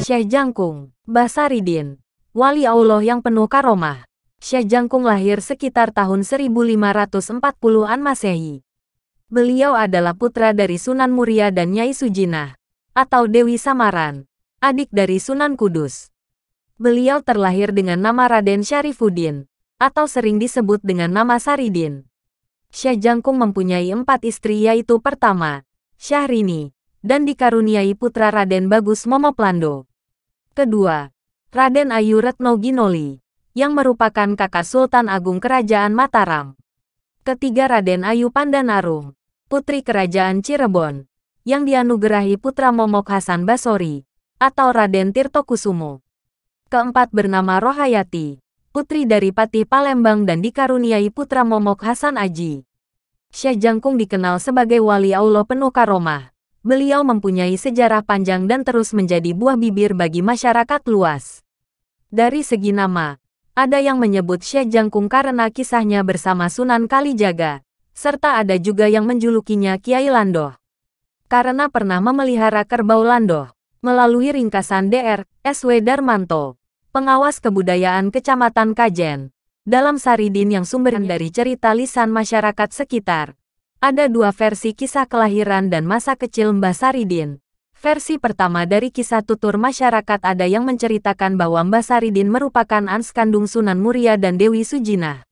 Syekh Jangkung, Basaridin, wali Allah yang penuh karomah. Syekh Jangkung lahir sekitar tahun 1540-an Masehi. Beliau adalah putra dari Sunan Muria dan Nyai Sujinah, atau Dewi Samaran, adik dari Sunan Kudus. Beliau terlahir dengan nama Raden Syarifuddin, atau sering disebut dengan nama Saridin. Syekh Jangkung mempunyai 4 istri, yaitu pertama, Syahrini, dan dikaruniai putra Raden Bagus Momoplando. Kedua, Raden Ayu Retno Ginoli, yang merupakan kakak Sultan Agung Kerajaan Mataram. Ketiga, Raden Ayu Pandanarung, putri Kerajaan Cirebon, yang dianugerahi putra Momok Hasan Basori, atau Raden Tirtokusumo. Keempat, bernama Rohayati, putri dari Patih Palembang dan dikaruniai putra Momok Hasan Aji. Syekh Jangkung dikenal sebagai wali Allah penuh karomah. Beliau mempunyai sejarah panjang dan terus menjadi buah bibir bagi masyarakat luas. Dari segi nama, ada yang menyebut Syekh Jangkung karena kisahnya bersama Sunan Kalijaga, serta ada juga yang menjulukinya Kiai Landoh, karena pernah memelihara kerbau Landoh. Melalui ringkasan Dr. S.W. Darmanto, pengawas kebudayaan Kecamatan Kajen, dalam Saridin yang sumbernya dari cerita lisan masyarakat sekitar, ada 2 versi kisah kelahiran dan masa kecil Mbah Saridin. Versi pertama dari kisah tutur masyarakat ada yang menceritakan bahwa Mbah Saridin merupakan ans kandung Sunan Muria dan Dewi Sujinah.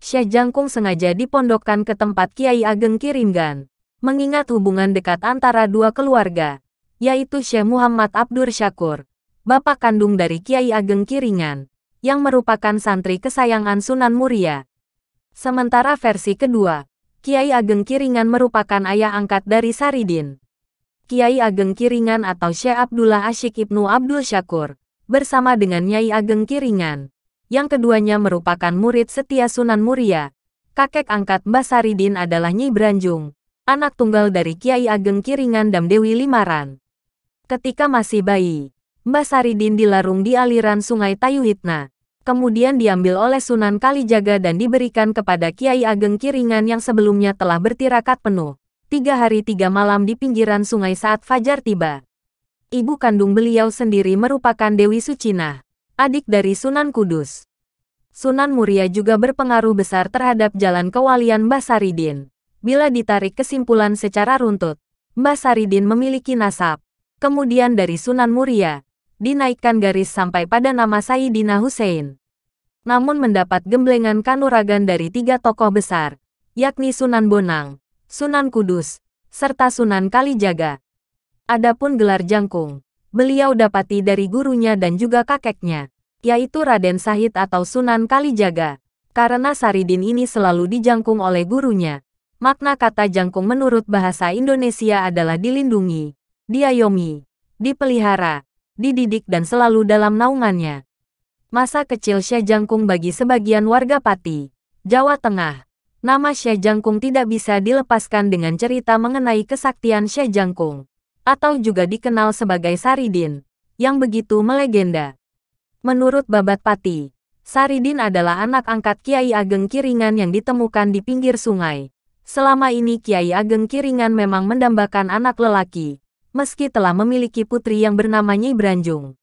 Syekh Jangkung sengaja dipondokkan ke tempat Kiai Ageng Kiringan, mengingat hubungan dekat antara 2 keluarga, yaitu Syekh Muhammad Abdur Syakur, bapak kandung dari Kiai Ageng Kiringan, yang merupakan santri kesayangan Sunan Muria. Sementara versi kedua, Kiai Ageng Kiringan merupakan ayah angkat dari Saridin. Kiai Ageng Kiringan atau Syekh Abdullah Asyik Ibnu Abdul Syakur, bersama dengan Nyai Ageng Kiringan, yang keduanya merupakan murid setia Sunan Muria. Kakek angkat Mbah Saridin adalah Nyi Branjung, anak tunggal dari Kiai Ageng Kiringan dan Dewi Limaran. Ketika masih bayi, Mbah Saridin dilarung di aliran Sungai Tayuhitna, kemudian diambil oleh Sunan Kalijaga dan diberikan kepada Kiai Ageng Kiringan yang sebelumnya telah bertirakat penuh 3 hari 3 malam di pinggiran sungai saat fajar tiba. Ibu kandung beliau sendiri merupakan Dewi Sucinah, adik dari Sunan Kudus. Sunan Muria juga berpengaruh besar terhadap jalan kewalian Mbah Saridin. Bila ditarik kesimpulan secara runtut, Mbah Saridin memiliki nasab, kemudian dari Sunan Muria, dinaikkan garis sampai pada nama Sayyidina Husein. Namun mendapat gemblengan kanuragan dari 3 tokoh besar, yakni Sunan Bonang, Sunan Kudus, serta Sunan Kalijaga. Adapun gelar Jangkung, beliau dapati dari gurunya dan juga kakeknya, yaitu Raden Sahid atau Sunan Kalijaga. Karena Saridin ini selalu dijangkung oleh gurunya, makna kata jangkung menurut bahasa Indonesia adalah dilindungi, diayomi, dipelihara, dididik dan selalu dalam naungannya. Masa kecil Syekh Jangkung bagi sebagian warga Pati, Jawa Tengah, nama Syekh Jangkung tidak bisa dilepaskan dengan cerita mengenai kesaktian Syekh Jangkung, atau juga dikenal sebagai Saridin, yang begitu melegenda. Menurut Babat Pati, Saridin adalah anak angkat Kiai Ageng Kiringan yang ditemukan di pinggir sungai. Selama ini Kiai Ageng Kiringan memang mendambakan anak lelaki, meski telah memiliki putri yang bernama Nyi Branjung.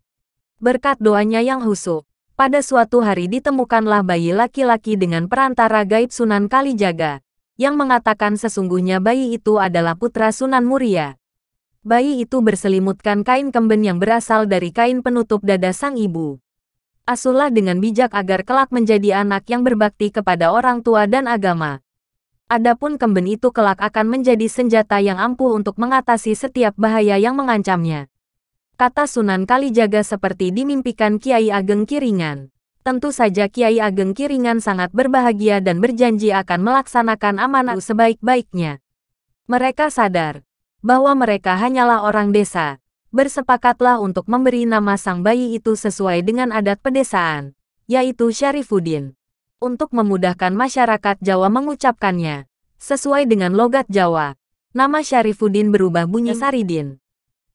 Berkat doanya yang khusyuk, pada suatu hari ditemukanlah bayi laki-laki dengan perantara gaib Sunan Kalijaga, yang mengatakan sesungguhnya bayi itu adalah putra Sunan Muria. Bayi itu berselimutkan kain kemben yang berasal dari kain penutup dada sang ibu. Asuhlah dengan bijak agar kelak menjadi anak yang berbakti kepada orang tua dan agama. Adapun kemben itu kelak akan menjadi senjata yang ampuh untuk mengatasi setiap bahaya yang mengancamnya. Kata Sunan Kalijaga seperti dimimpikan Kiai Ageng Kiringan. Tentu saja Kiai Ageng Kiringan sangat berbahagia dan berjanji akan melaksanakan amanah sebaik-baiknya. Mereka sadar bahwa mereka hanyalah orang desa. Bersepakatlah untuk memberi nama sang bayi itu sesuai dengan adat pedesaan, yaitu Syarifuddin. Untuk memudahkan masyarakat Jawa mengucapkannya, sesuai dengan logat Jawa, nama Syarifuddin berubah bunyi Saridin.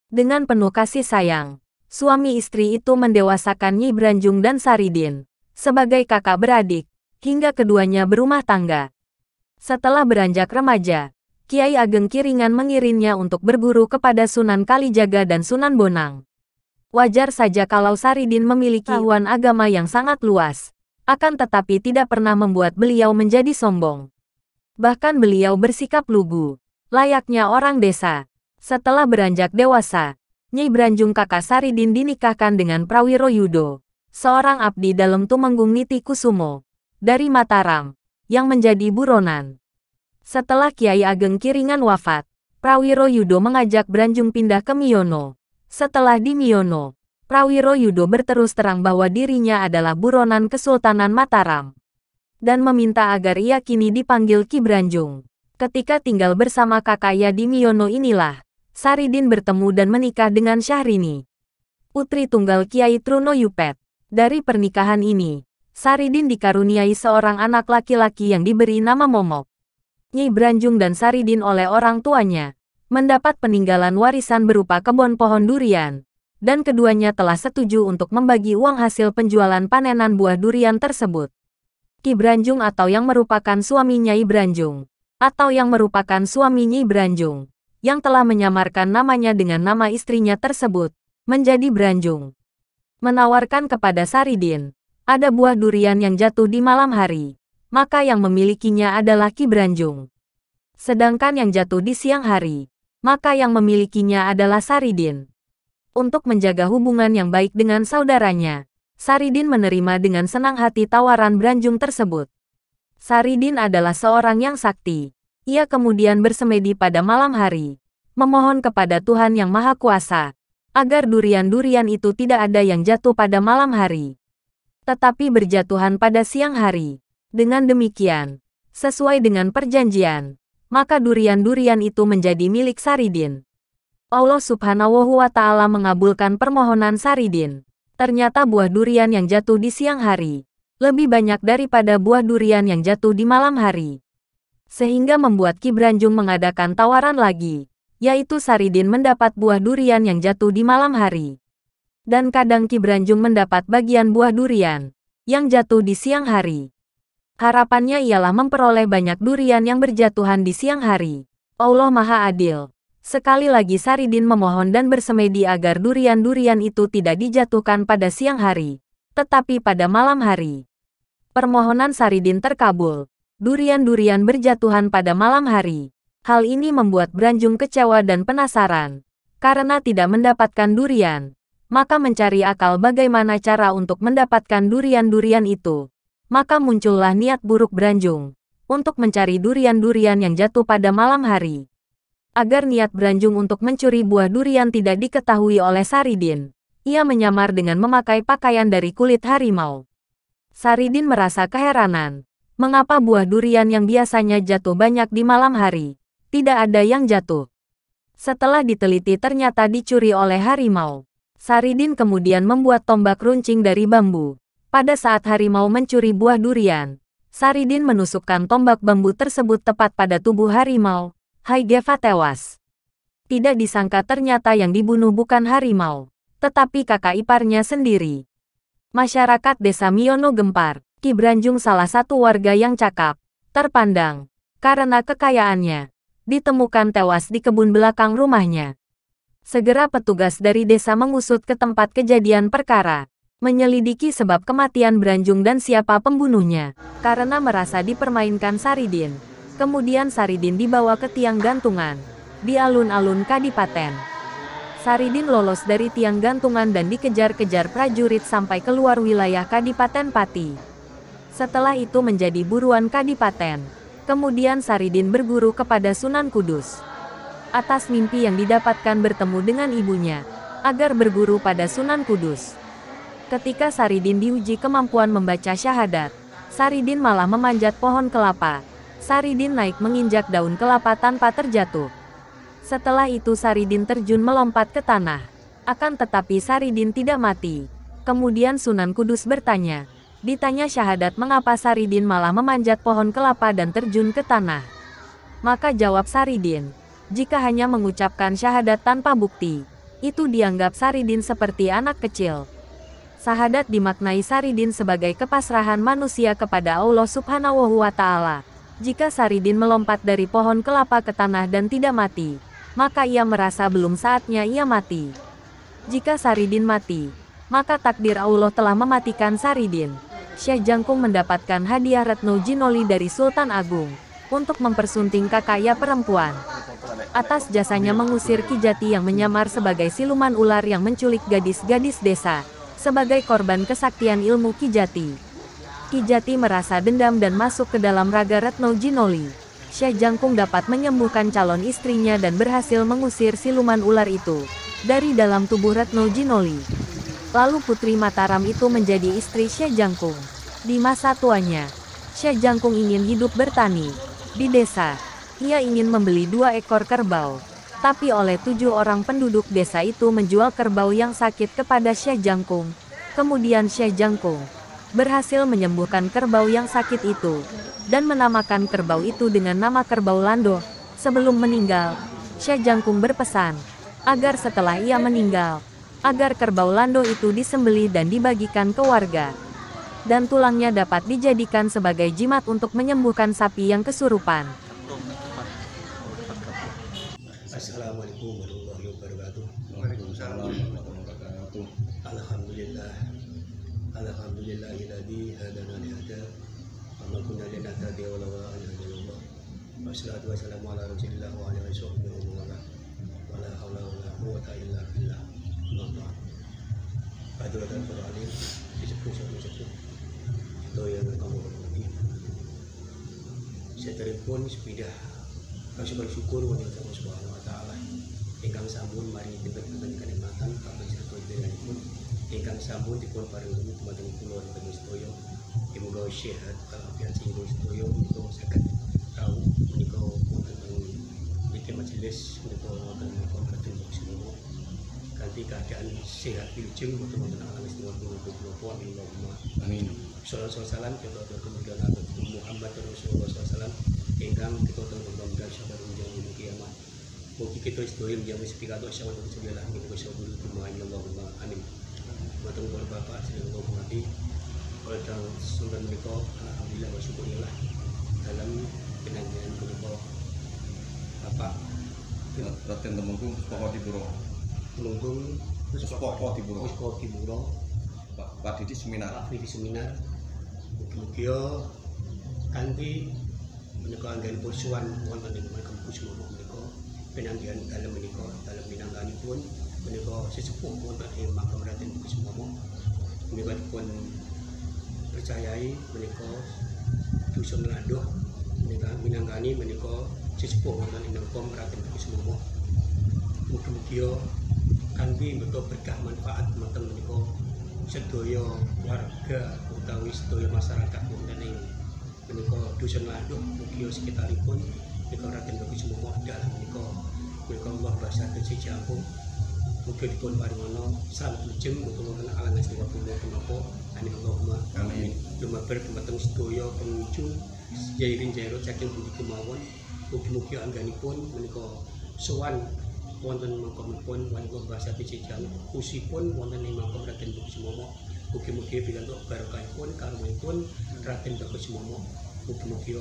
Dengan penuh kasih sayang, suami istri itu mendewasakan Nyi Branjung dan Saridin sebagai kakak beradik, hingga keduanya berumah tangga. Setelah beranjak remaja, Kiai Ageng Kiringan mengirimnya untuk berguru kepada Sunan Kalijaga dan Sunan Bonang. Wajar saja kalau Saridin memiliki pengetahuan agama yang sangat luas. Akan tetapi tidak pernah membuat beliau menjadi sombong. Bahkan beliau bersikap lugu, layaknya orang desa. Setelah beranjak dewasa, Nyai Branjung kakak Saridin dinikahkan dengan Prawiro Yudo, seorang abdi dalam Tumenggung Niti Kusumo, dari Mataram, yang menjadi buronan. Setelah Kiai Ageng Kiringan wafat, Prawiro Yudo mengajak Branjung pindah ke Miono. Setelah di Miono, Prawiro Yudo berterus terang bahwa dirinya adalah buronan Kesultanan Mataram, dan meminta agar ia kini dipanggil Ki Branjung. Ketika tinggal bersama kakaknya di Miono inilah, Saridin bertemu dan menikah dengan Syahrini, putri tunggal Kiai Truno Yupet. Dari pernikahan ini, Saridin dikaruniai seorang anak laki-laki yang diberi nama Momok. Nyai Branjung dan Saridin oleh orang tuanya mendapat peninggalan warisan berupa kebun pohon durian, dan keduanya telah setuju untuk membagi uang hasil penjualan panenan buah durian tersebut. Ki Branjung atau yang merupakan suami Nyai Branjung, atau yang merupakan suami Nyai Branjung, yang telah menyamarkan namanya dengan nama istrinya tersebut, menjadi Branjung. Menawarkan kepada Saridin, ada buah durian yang jatuh di malam hari, maka yang memilikinya adalah Ki Branjung. Sedangkan yang jatuh di siang hari, maka yang memilikinya adalah Saridin. Untuk menjaga hubungan yang baik dengan saudaranya, Saridin menerima dengan senang hati tawaran Branjung tersebut. Saridin adalah seorang yang sakti. Ia kemudian bersemedi pada malam hari, memohon kepada Tuhan Yang Maha Kuasa, agar durian-durian itu tidak ada yang jatuh pada malam hari, tetapi berjatuhan pada siang hari. Dengan demikian, sesuai dengan perjanjian, maka durian-durian itu menjadi milik Saridin. Allah Subhanahu wa Ta'ala mengabulkan permohonan Saridin. Ternyata buah durian yang jatuh di siang hari lebih banyak daripada buah durian yang jatuh di malam hari, sehingga membuat Ki Branjung mengadakan tawaran lagi, yaitu Saridin mendapat buah durian yang jatuh di malam hari, dan kadang Ki Branjung mendapat bagian buah durian yang jatuh di siang hari. Harapannya ialah memperoleh banyak durian yang berjatuhan di siang hari. Allah Maha Adil. Sekali lagi Saridin memohon dan bersemedi agar durian-durian itu tidak dijatuhkan pada siang hari, tetapi pada malam hari. Permohonan Saridin terkabul. Durian-durian berjatuhan pada malam hari. Hal ini membuat Branjung kecewa dan penasaran. Karena tidak mendapatkan durian, maka mencari akal bagaimana cara untuk mendapatkan durian-durian itu. Maka muncullah niat buruk Branjung untuk mencari durian-durian yang jatuh pada malam hari. Agar niat Branjung untuk mencuri buah durian tidak diketahui oleh Saridin, ia menyamar dengan memakai pakaian dari kulit harimau. Saridin merasa keheranan, mengapa buah durian yang biasanya jatuh banyak di malam hari, tidak ada yang jatuh. Setelah diteliti ternyata dicuri oleh harimau. Saridin kemudian membuat tombak runcing dari bambu. Pada saat harimau mencuri buah durian, Saridin menusukkan tombak bambu tersebut tepat pada tubuh harimau. Haigeva tewas. Tidak disangka ternyata yang dibunuh bukan harimau, tetapi kakak iparnya sendiri. Masyarakat desa Miono gempar. Ki Branjung salah satu warga yang cakap, terpandang, karena kekayaannya, ditemukan tewas di kebun belakang rumahnya. Segera petugas dari desa mengusut ke tempat kejadian perkara, menyelidiki sebab kematian Branjung dan siapa pembunuhnya. Karena merasa dipermainkan Saridin, kemudian Saridin dibawa ke tiang gantungan di alun-alun Kadipaten. Saridin lolos dari tiang gantungan dan dikejar-kejar prajurit sampai keluar wilayah Kadipaten Pati. Setelah itu menjadi buruan Kadipaten. Kemudian Saridin berguru kepada Sunan Kudus. Atas mimpi yang didapatkan bertemu dengan ibunya, agar berguru pada Sunan Kudus. Ketika Saridin diuji kemampuan membaca syahadat, Saridin malah memanjat pohon kelapa. Saridin naik menginjak daun kelapa tanpa terjatuh. Setelah itu Saridin terjun melompat ke tanah. Akan tetapi Saridin tidak mati. Kemudian Sunan Kudus bertanya. Ditanya syahadat mengapa Saridin malah memanjat pohon kelapa dan terjun ke tanah. Maka jawab Saridin, jika hanya mengucapkan syahadat tanpa bukti, itu dianggap Saridin seperti anak kecil. Syahadat dimaknai Saridin sebagai kepasrahan manusia kepada Allah Subhanahu wa Ta'ala. Jika Saridin melompat dari pohon kelapa ke tanah dan tidak mati, maka ia merasa belum saatnya ia mati. Jika Saridin mati, maka takdir Allah telah mematikan Saridin. Syekh Jangkung mendapatkan hadiah Retno Jinoli dari Sultan Agung untuk mempersunting kakaknya perempuan. Atas jasanya mengusir Ki Jati yang menyamar sebagai siluman ular yang menculik gadis-gadis desa, sebagai korban kesaktian ilmu Ki Jati. Ki Jati merasa dendam dan masuk ke dalam raga Retno Jinoli. Syekh Jangkung dapat menyembuhkan calon istrinya dan berhasil mengusir siluman ular itu dari dalam tubuh Retno Jinoli. Lalu Putri Mataram itu menjadi istri Syekh Jangkung. Di masa tuanya, Syekh Jangkung ingin hidup bertani di desa. Ia ingin membeli 2 ekor kerbau. Tapi oleh 7 orang penduduk desa itu menjual kerbau yang sakit kepada Syekh Jangkung. Kemudian Syekh Jangkung berhasil menyembuhkan kerbau yang sakit itu dan menamakan kerbau itu dengan nama Kerbau Lando. Sebelum meninggal, Syekh Jangkung berpesan agar setelah ia meninggal, agar kerbau Lando itu disembelih dan dibagikan ke warga. Dan tulangnya dapat dijadikan sebagai jimat untuk menyembuhkan sapi yang kesurupan. Assalamualaikum warahmatullahi wabarakatuh. Waalaikumsalam warahmatullahi wabarakatuh. Alhamdulillah. Alhamdulillahilladzi hadana li hada wa ma kunna linahtadiya laula an hadana. Wassalatu wassalamu ala Rasulillah wa alihi wasallam. Wala haula wala quwwata illa billah. Allahu Hadratan para alim, sepuh-sepuh. Itu yang kamu hormati. Saya telepon sepidah kasih bersyukur kepada Allah Subhanahu wa taala. Ingkang sampun mari diberikan kenikmatan kami serta pun ingkang sampun dipun paringi dumateng kula ingkang sedaya. Muga sehat kalafiat singgo sedaya menika saged tahu menika wonten ing majelis menika wonten kontraten semua. Kanthi keadaan sehat wilujeng wonten alam istiwa kula amin. Sallallahu salam kita kemudian Muhammad Rasulullah sallallahu ingkang kita tengah sabar menjadi kiamat. Mugi kita sedaya menjadi sepikato syawal sebelah kita bersyukur kepada Allahumma amin. Matur nuwun Bapak sedaya hormati. Oleh Sultan menika alhamdulillah wa syukurillah dalam penanganan menika Bapak Raden Temenggung Pokok Dipuro. Temenggung Pokok Dipuro. Pokok Dipuro. Pak Didi Seminar. Pak Didi Seminar. Mugi-mugi kanthi menika anggenipun suwan wonten ing kampus menika penanggihan dalem menika dalem minangkanipun menika sesepuh wonten ing makam Raden Kusuma menika dipun percayai menika dusun Landoh menika minangkani menika sesepuh wonten ing makam Raden Kusuma. Mugi-mugi kanthi menika berkah manfaat wonten menika sedaya warga utawi sedaya masyarakat wonten ing menika dusun Landoh mugi sekitaripun menika Raden Kusuma dalam menika Allah bahasa Syekh Jangkung mugi dipun paringono selamat lujeng wonten alam istiwa kula punapa amin Allahumma amin. Lumabar dumateng sedaya pengunjung jairin jairo saking pundi kemawon mugi-mugi anggenipun menika sowan wonten makamipun wonten bahasa Syekh Jangkung kusipun wonten ing makam Raden Kusuma. Mugi-mugi pikantuk barokahipun karmanipun Raden Kusuma. Mugi-mugi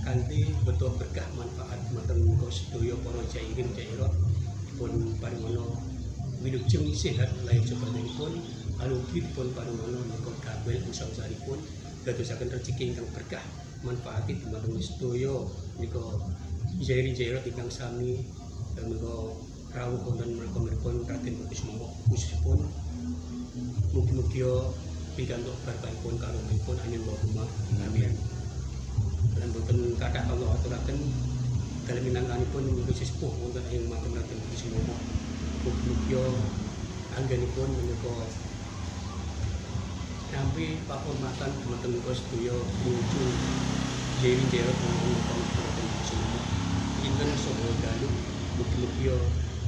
kanthi betul berkah manfaat wonten menika sedaya para jairin jairot dipun paringono wilujeng sehat lahir sabanjuripun anugi dipun paringono menika gambel usahipun dadosaken rejeki ingkang berkah manfaati dumateng sedaya menika jairin jairot ingkang sami menika rawuh wonten makamipun Raden Kusuma khususipun mugi-mugi pikantuk barokahipun karomipun amin Allahumma amin. Lan boten kathah Allah aturaken dalem minangkanipun menika sesepuh wonten ing makam Raden Kusuma. Mugi-mugi anggenipun menika nampi pakurmatan dumateng menika sedaya muncul jeri-jeri wonten makam Raden Kusuma. Inten saha dalu mugi-mugi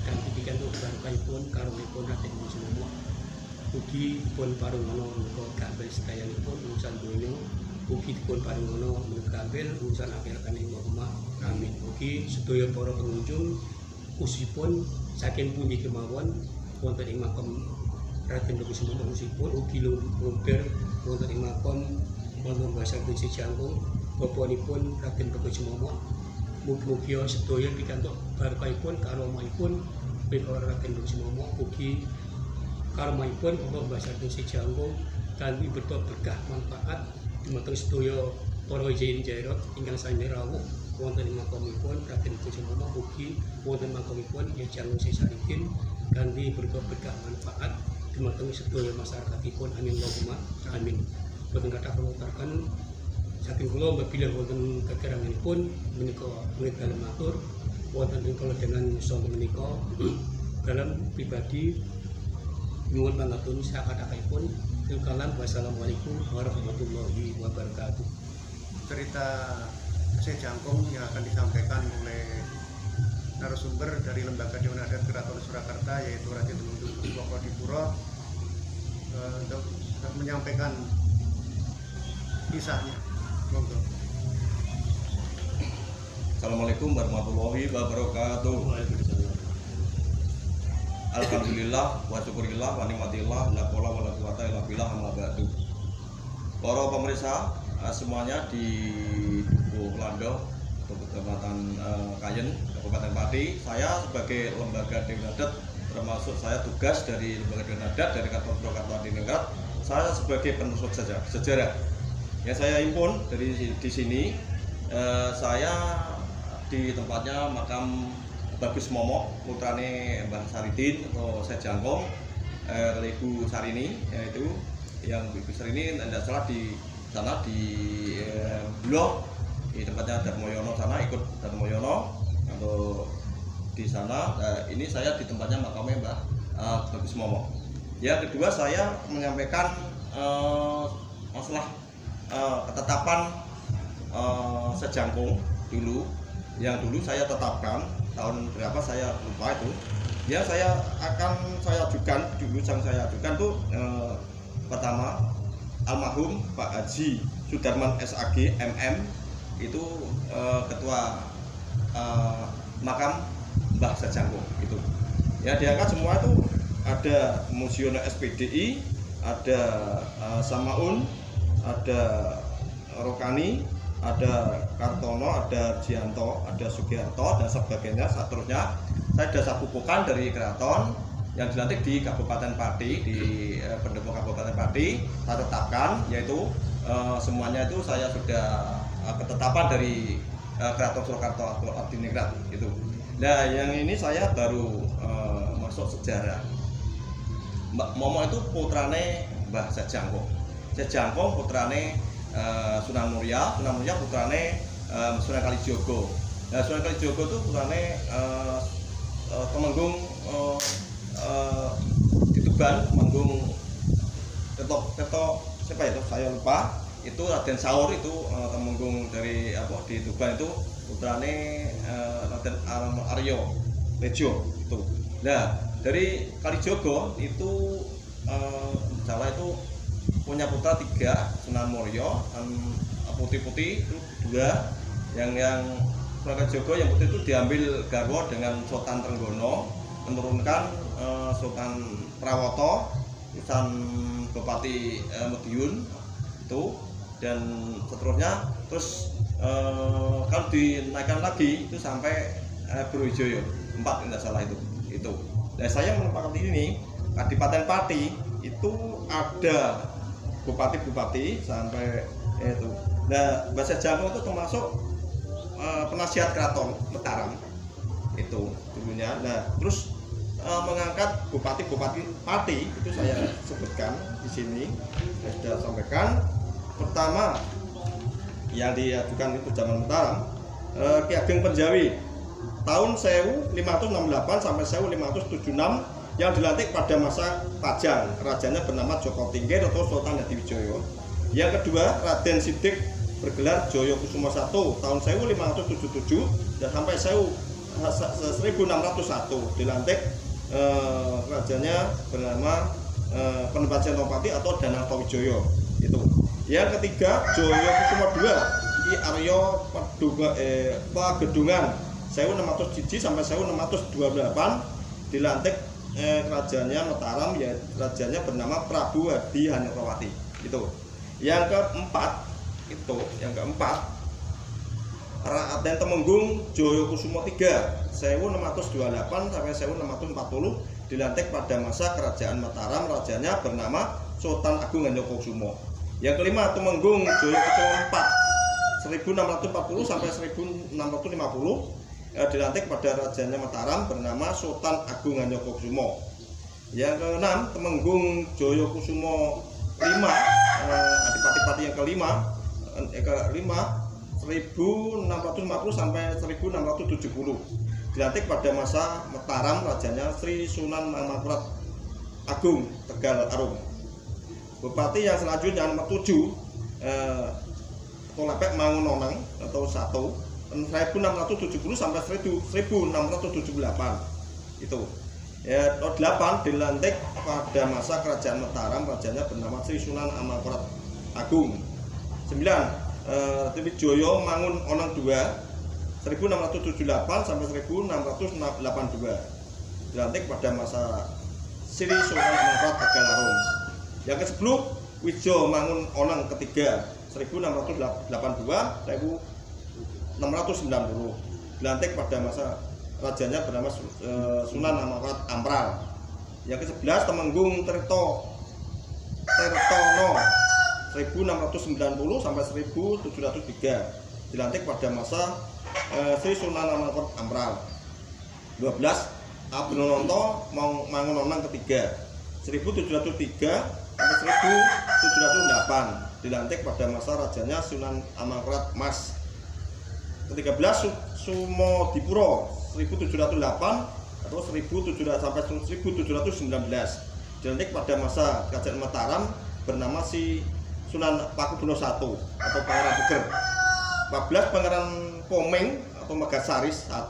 kanthi pikantuk barokahipun karomipun Raden Kusuma. Mugi dipun paringono menika gambel sedayanipun urusan donya. Mugi dipun paringono menika gambel urusan akhirat ing Allahumma amin. Mugi sedaya para pengunjung usipun saking pundi kemawon wonten ing makam Raden Kusuma usipun ugi lumber wonten ing makam wonten bahasa Syekh Jangkung bapanipun Raden Kusuma. Mugi-mugi sedaya pikantuk barokahipun karomahipun Raden Kusuma. Mugi karomahipun kula Mbah Saridin Sejangkung kanthi berkah manfaat dumateng sedaya para jain jairot ingkang sami rawuh wonten ing makamipun Raden Kusuma ugi wonten makamipun Kyai Jangkung Saridin kanthi berkah manfaat dumateng sedaya masyarakatipun. Amin Allahumma amin. Boten kathah kawontenaken saking kula apabila wonten kekiranganipun menika menit dalem matur wonten ing kala dengan sampun menika dalam pribadi nyuwun pangapunten sakatahipun. Wassalamualaikum warahmatullahi wabarakatuh. Cerita Sejangkung yang akan disampaikan oleh narasumber dari Lembaga Dewan Adat Keraton Surakarta yaitu Raden Temenggung Puspoko Dipuro untuk menyampaikan kisahnya. Monggo. Assalamualaikum warahmatullahi wabarakatuh. Alhamdulillah wa syukurillah wa nikmatillah la qaula wa la quwata illa billah amma ba'du. Para pemirsa semuanya di Dukuh Lando atau Kecamatan Kayen, Kabupaten Pati, saya sebagai lembaga Dewan Adat, termasuk saya tugas dari lembaga Dewan Adat dari Keraton Surakarta Adiningrat, saya sebagai penerus sejarah. Yang saya impun dari di sini, saya di tempatnya makam Bagus Momo, putrane Mbah Saridin atau Sejangkung, Ibu Sarini, yaitu yang Ibu Sarini tidak salah di sana di Blok, di tempatnya Darmoyono sana, ikut Darmoyono atau di sana. Ini saya di tempatnya makamnya Mbah Bagus Momo. Yang kedua saya menyampaikan masalah ketetapan Sejangkung dulu, yang dulu saya tetapkan tahun berapa saya lupa itu. Ya saya ajukan dulu, saya ajukan tuh pertama almarhum Pak Haji Sudarman SAG MM itu ketua makam Mbah Sejangkung itu. Ya diangkat semua itu, ada Musiono SPDI, ada Samaun, ada Rokani, ada Kartono, ada Jianto, ada Sugiarto dan sebagainya. Seterusnya saya sudah sabukukan dari keraton yang dilantik di Kabupaten Pati, di Pendopo Kabupaten Pati, saya tetapkan, yaitu semuanya itu saya sudah ketetapan dari Keraton Surakarta Adiningrat itu. Nah yang ini saya baru masuk sejarah. Mbak Momo itu putrane Mbah Sejangkung. Sejangkung putrane Sunan Muria putrane Sunan Kalijogo. Nah Sunan Kalijogo itu putrane Temenggung di Tuban, Temenggung Teto siapa itu saya lupa. Itu Raden Saur itu Temenggung dari di Tuban itu putrane Raden Aryo Lejo itu. Nah dari Kalijogo itu salah itu punya putra 3, Sunan Mulyo, putih-putih itu 2, yang Sunan Kalijogo yang putih itu diambil garwo dengan Sultan Trenggono, menurunkan Sultan Prawoto, Sultan Bupati Madiun itu, dan seterusnya. Terus kalau dinaikkan lagi itu sampai Brawijaya 4 tidak salah itu. Dan saya menempatkan ini Kadipaten Pati itu ada bupati-bupati sampai itu. Nah, Mbah Sejangkung itu termasuk penasihat keraton Mataram itu dulunya. Nah, terus mengangkat bupati-bupati Pati itu saya sebutkan di sini. Saya sudah sampaikan. Pertama yang diajukan itu zaman Mataram, Ki Ageng Penjawi tahun 1568 sampai 1576 yang dilantik pada masa Pajang. Rajanya bernama Joko Tingkir atau Sultan Hadiwijoyo. Yang kedua, Raden Sidik bergelar Joyo Kusumo I tahun 1577 dan sampai 1601 dilantik rajanya bernama Penempat Senopati atau Danang Tawijoyo itu. Yang ketiga, Joyo Kusumo II Ki Aryo Pagedungan 1601 sampai 1628 dilantik kerajaannya Mataram, ya rajanya bernama Prabu Hadi Hanyokrawati itu. Yang keempat Raden Temenggung Jayakusuma III 1628 sampai 1640 dilantik pada masa kerajaan Mataram. Rajanya bernama Sultan Agung Ganyokusumo. Yang kelima, Temenggung Jayakusuma IV 1640 sampai 1650 dilantik pada rajanya Mataram bernama Sultan Agung Ganyokusumo. Yang keenam, Temenggung Jayakusuma V Adipati-Pati yang kelima 1650 sampai 1670 dilantik pada masa Mataram. Rajanya Sri Sunan Amangkurat Agung Tegal Arum. Bupati yang selanjutnya nomor 7 Tolepek Mangunonang atau 1 1670 sampai 1678 itu. Ya, 8 dilantik pada masa kerajaan Mataram. Rajanya bernama Sri Sunan Amangkurat Agung. 9 Triwijaya Mangun Onang II 1678 sampai 1682 dilantik pada masa Sri Sunan Amangkurat Tegal Arum. Yang ke-10 Wijo Mangun Onang III 1682 1690 dilantik pada masa rajanya bernama Sunan Amangkurat Ampral. Yang ke-11 Temenggung Tirtono 1690 sampai 1703 dilantik pada masa Sri Sunan Amangkurat Ampral. 12 Abdinonto Mangunonang III 1703 sampai 1708 dilantik pada masa rajanya Sunan Amangkurat Mas. Ke-13 Sumodipuro 1708 atau 1700 sampai 1719 dilantik pada masa kerajaan Mataram bernama si Sunan Pakubuwono I atau Pangeran Beger. 14 Pangeran Komeng atau Megasaris I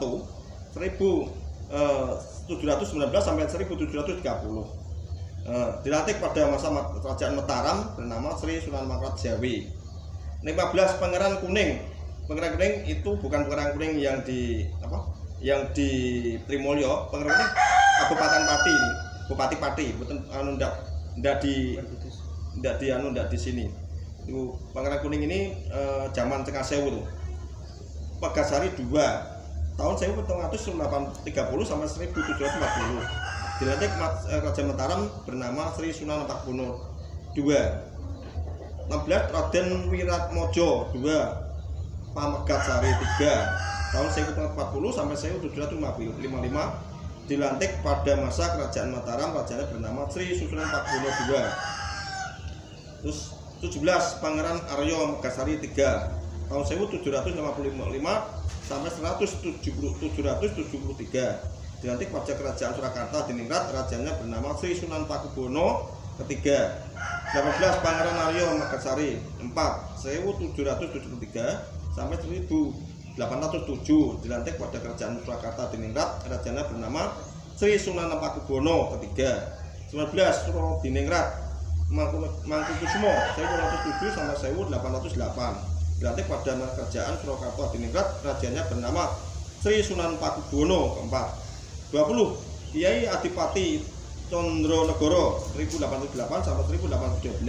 1719 sampai 1730 dilantik pada masa kerajaan Mataram bernama Sri Sunan Amangkurat Jawi. 15 Pangeran Kuning. Pangeran Kuning itu bukan Pangeran Kuning yang di Trimulyo. Pangeran Kuning Kabupaten Pati ini, Bupati Pati, bukan ndak di sini. Itu Pangeran Kuning ini zaman Tengah Sewu tuh. Pegasari 2 tahun 1730 sampai 1740 dilantik Kerajaan Mataram bernama Sri Sunan Pakubuwono II. 16 Raden Wiratmojo II Pamegatsari 3 tahun 1740 sampai 1755 dilantik pada masa Kerajaan Mataram. Rajanya bernama Sri Sunan Pakubuwono II. Terus 17 Pangeran Aryo Megasari 3 tahun 1755 sampai 1773 dilantik pada Kerajaan Surakarta Diningrat. Rajanya bernama Sri Sunan Pakubuwono III. 18 Pangeran Aryo Megasari 4 1773 sampai 1807 dilantik pada Kerajaan Surakarta Diningrat. Rajanya bernama Sri Sunan Pakubuwono III. 19 Suro Diningrat Mangkukusumo 1807 sampai 1808 dilantik pada Kerajaan Surakarta Diningrat. Rajanya bernama Sri Sunan Pakubuwono IV. 20 Kiai Adipati Condronegoro 1808 sampai 1812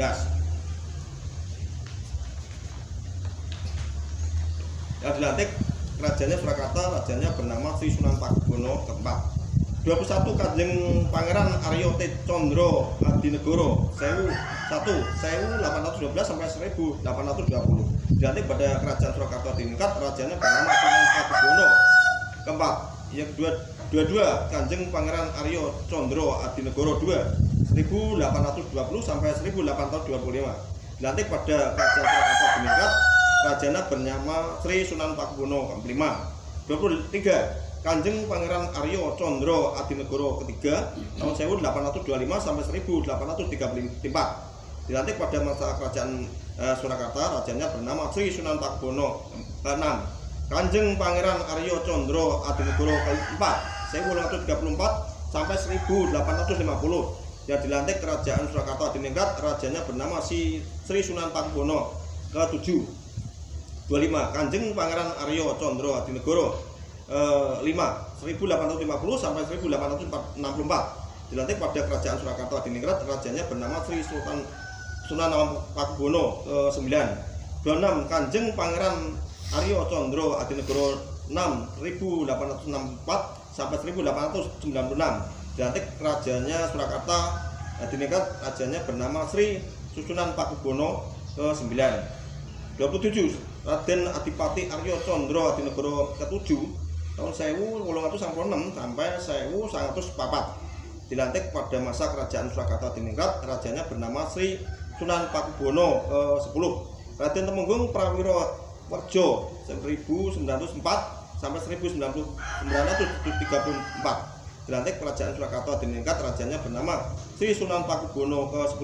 yang dilantik Kerajanya Surakarta. Rajanya bernama Sri Sunan Pakubuwono IV. 21 Kanjeng Pangeran Aryo T. Condro Adinegoro 1812 sampai 1820 dilantik pada Kerajaan Surakarta Diningrat. Rajanya bernama Sunan Pakubuwono keempat. Yang kedua Kanjeng Pangeran Aryo Condro Adinegoro II 1820 sampai 1825 dilantik pada Kerajaan Surakarta Diningrat. Rajanya bernama Sri Sunan Pakubuwono V. 23 Kanjeng Pangeran Aryo Condro Adinegoro III tahun 1825 sampai 1834 dilantik pada masa Kerajaan Surakarta. Rajanya bernama Sri Sunan Pakubuwono ke-6. Kanjeng Pangeran Aryo Condro Adinegoro ke-4 1834 sampai 1850 yang dilantik Kerajaan Surakarta Diningrat. Rajanya bernama Sri Sunan Pakubuwono ke-7. 25 Kanjeng Pangeran Aryo Condro Adinegoro 5 1850 sampai 1864 dilantik pada Kerajaan Surakarta Diningrat. Rajanya bernama Sri Sunan Pakubuwono ke-9. 26 Kanjeng Pangeran Aryo Condro Adinegoro 6.864 sampai 1896. Dilantik rajanya Surakarta Hadiningrat, rajanya bernama Sri Susunan Pakubono ke-9. 27 Raden Adipati Aryo Condro Hadinegoro ke-7 tahun 1896 sampai 1904. Dilantik pada masa kerajaan Surakarta Hadiningrat, rajanya bernama Sri Sunan Pakubono ke-10. Raden Temenggung Prawiro Werjo 1904 sampai 1934. Dilantik kerajaan Surakarta Hadiningrat, rajanya bernama Sri Sunan Pakubono ke-10.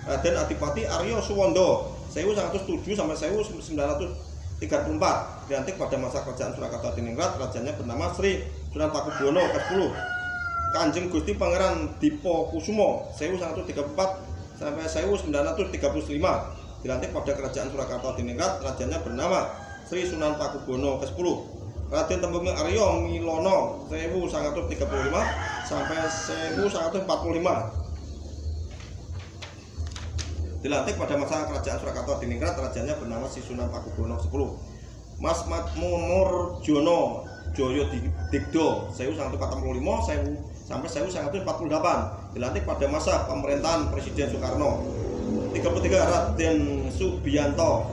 Raden Adipati Aryo Suwondo 1907 sampai 1934. Dilantik pada masa kerajaan Surakarta Hadiningrat, rajanya bernama Sri Sunan Pakubono ke-10. Kanjeng Gusti Pangeran Dipo Kusumo 1934 sampai 1935. Dilantik pada kerajaan Surakarta Hadiningrat, rajanya bernama Sri Sunan Pakubono ke-10. Raden Temenggung Aryo Milono 1935 sampai 1945. Dilantik pada masa kerajaan Surakarta Hadiningrat, rajanya bernama Sri Sunan Pakubono ke-10. Mas Matmur Jono Joyo Digdo 1945 sampai 1948. Dilantik pada masa pemerintahan Presiden Soekarno. 33 Raden Subianto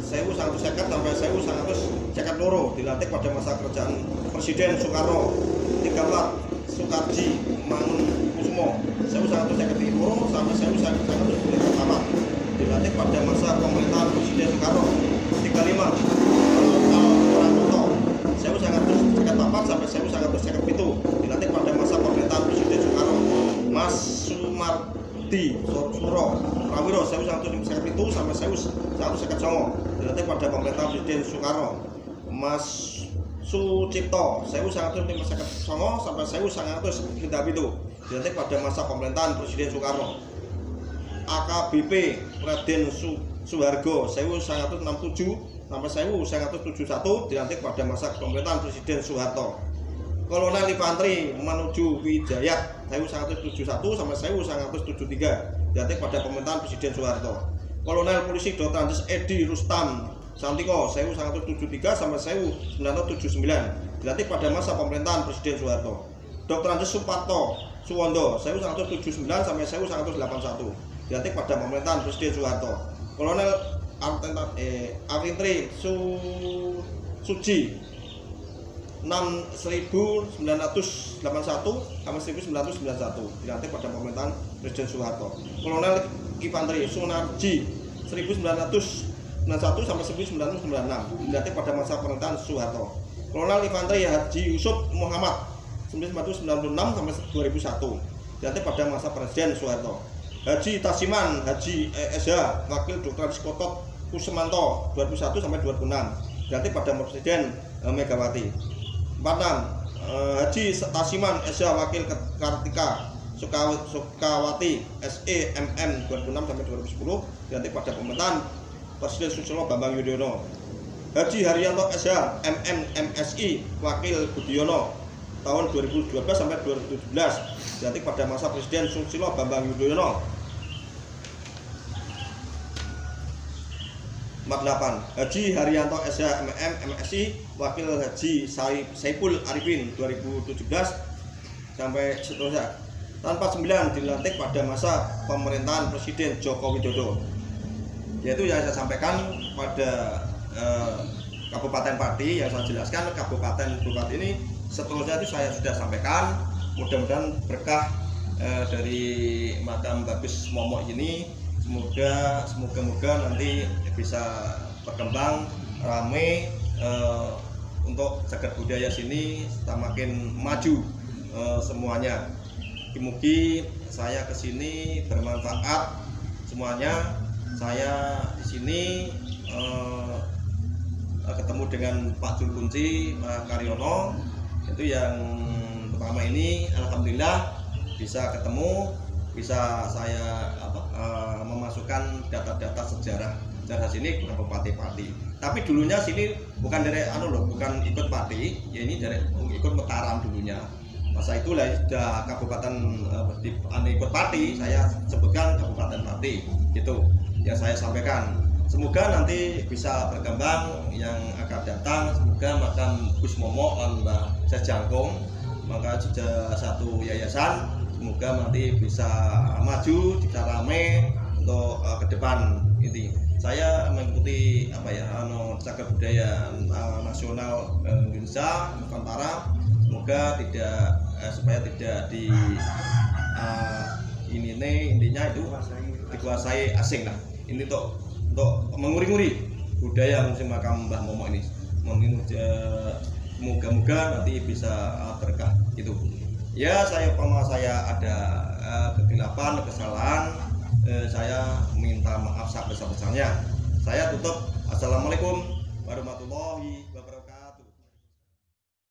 1950 sampai 1952. Dilantik pada masa kerajaan Presiden Soekarno. 34 Soekarji Mangunkusumo 1953 sampai 1954. Dilantik pada masa pemerintahan Presiden Soekarno. 35 Al-Pramuto 1954 sampai 1957. Dilantik pada masa pemerintahan Presiden Soekarno. Mas Sumardi Suro Prawiro 1957 sampai 1959. Dilantik pada pemerintahan Presiden Soekarno. Mas Sucipto 1959 sampai 1957. Dilantik pada masa pemerintahan Presiden Soekarno. AKBP Raden Suhargo 1967 sampai 1971. Dilantik pada masa pemerintahan Presiden Soeharto. Kolonel Infanteri Manuju Wijayat 1971 sampai 1973. Dilantik pada pemerintahan Presiden Soeharto. Kolonel Polisi Dr. Andes Edi Rustam Santiko 1973 sampai 1979. Dilantik pada masa pemerintahan Presiden Soeharto. Dr. Andes Suparto Suwondo 1979 sampai 1981. Dilantik pada pemerintahan Presiden Soeharto. Kolonel Infanteri Suji 1981 sampai 1991. Dilantik pada pemerintahan Presiden Soeharto. Kolonel Infanteri Sunarji 1991 sampai 1996. Dilantik pada masa pemerintahan Soeharto. Kolonel Infanteri Haji Yusuf Muhammad 1996 sampai 2001. Dilantik pada masa Presiden Soeharto. Haji Tasiman Haji SH Wakil Dr. Skotot Kusumanto 2001 sampai 2006. Dilantik pada Presiden Megawati. 46 Haji Tasiman SH Wakil Kartika Sukawati SE MM 2006 sampai 2010. Dilantik pada pemerintahan Presiden Susilo Bambang Yudhoyono. Haji Haryanto SH MM MSI Wakil Budiono tahun 2012 sampai 2017. Dilantik pada masa Presiden Susilo Bambang Yudhoyono. 48 Haji Haryanto SH MM MSI Wakil Haji Saipul Arifin 2017 sampai seterusnya. Tanpa 9 dilantik pada masa pemerintahan Presiden Joko Widodo. Yaitu yang saya sampaikan pada Kabupaten Pati, yang saya jelaskan Kabupaten Bupati ini. Seterusnya itu saya sudah sampaikan. Mudah-mudahan berkah dari makam Bagus Momok ini. Semoga nanti bisa berkembang ramai untuk jagat budaya sini semakin maju semuanya. Mugi saya kesini bermanfaat semuanya. Saya di sini ketemu dengan Pak Juru Kunci Pak Karyono, itu yang pertama ini. Alhamdulillah bisa ketemu, bisa saya memasukkan data-data sejarah sini ke Kabupaten Pati. Tapi dulunya sini bukan dari bukan ikut Pati, ya ini dari ikut Mataram dulunya. Masa itulah sudah Kabupaten ikut Pati, saya sebutkan Kabupaten Pati, gitu yang saya sampaikan. semoga nanti bisa berkembang yang akan datang. Semoga makam Gus Momo dan Mbah Syekh Jangkung maka sudah satu yayasan, semoga nanti bisa maju, bisa rame untuk ke depan. Ini saya mengikuti cagar budaya nasional Indonesia Nusantara, semoga supaya tidak intinya itu dikuasai asing lah. Ini untuk menguri-nguri budaya musim makam Mbah Momo ini. Moga-moga nanti bisa berkah itu. Ya, saya ada kegelapan, kesalahan, saya minta maaf sebesar-besarnya. Saya tutup. Assalamualaikum warahmatullahi wabarakatuh.